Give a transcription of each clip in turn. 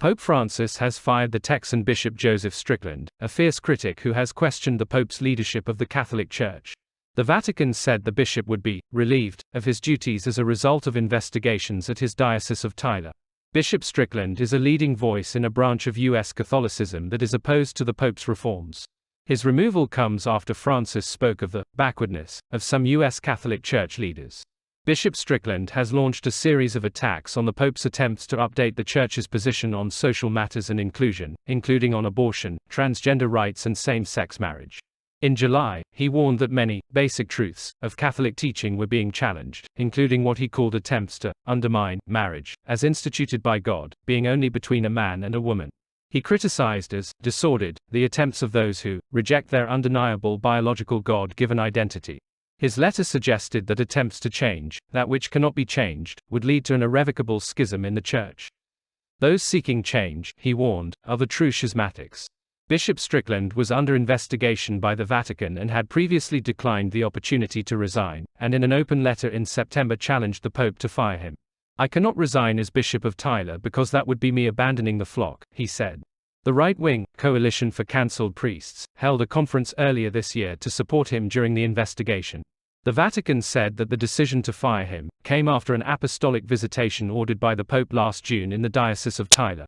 Pope Francis has fired the Texan Bishop Joseph Strickland, a fierce critic who has questioned the Pope's leadership of the Catholic Church. The Vatican said the bishop would be relieved of his duties as a result of investigations at his Diocese of Tyler. Bishop Strickland is a leading voice in a branch of US Catholicism that is opposed to the Pope's reforms. His removal comes after Francis spoke of the backwardness of some US Catholic Church leaders. Bishop Strickland has launched a series of attacks on the Pope's attempts to update the Church's position on social matters and inclusion, including on abortion, transgender rights and same-sex marriage. In July, he warned that many basic truths of Catholic teaching were being challenged, including what he called attempts to undermine marriage, as instituted by God, being only between a man and a woman. He criticized as disordered the attempts of those who reject their undeniable biological God-given identity. His letter suggested that attempts to change that which cannot be changed would lead to an irrevocable schism in the Church. Those seeking change, he warned, are the true schismatics. Bishop Strickland was under investigation by the Vatican and had previously declined the opportunity to resign, and in an open letter in September challenged the Pope to fire him. "I cannot resign as Bishop of Tyler because that would be me abandoning the flock," he said. The right-wing Coalition for Cancelled Priests held a conference earlier this year to support him during the investigation. The Vatican said that the decision to fire him came after an apostolic visitation ordered by the Pope last June in the Diocese of Tyler.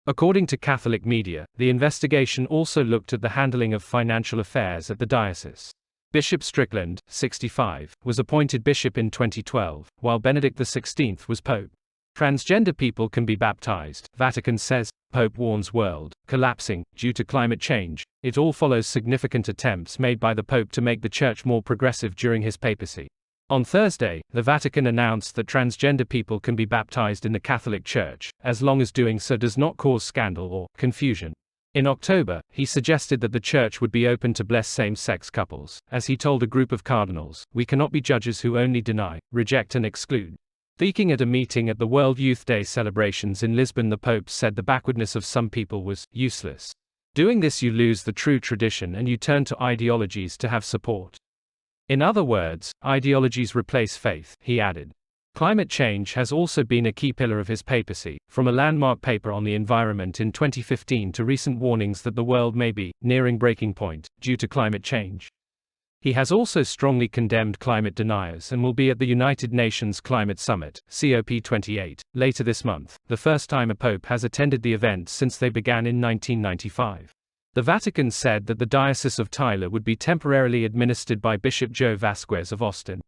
According to Catholic media, the investigation also looked at the handling of financial affairs at the diocese. Bishop Strickland, 65, was appointed bishop in 2012, while Benedict XVI was pope. Transgender people can be baptized, Vatican says. Pope warns world collapsing due to climate change. It all follows significant attempts made by the Pope to make the Church more progressive during his papacy. On Thursday, the Vatican announced that transgender people can be baptized in the Catholic Church, as long as doing so does not cause scandal or confusion. In October, he suggested that the Church would be open to bless same-sex couples, as he told a group of cardinals, "We cannot be judges who only deny, reject and exclude." Speaking at a meeting at the World Youth Day celebrations in Lisbon, the Pope said the backwardness of some people was useless. Doing this, you lose the true tradition and you turn to ideologies to have support. In other words, ideologies replace faith, he added. Climate change has also been a key pillar of his papacy, from a landmark paper on the environment in 2015 to recent warnings that the world may be nearing breaking point due to climate change. He has also strongly condemned climate deniers and will be at the United Nations Climate Summit, COP28, later this month, the first time a pope has attended the event since they began in 1995. The Vatican said that the Diocese of Tyler would be temporarily administered by Bishop Joe Vasquez of Austin.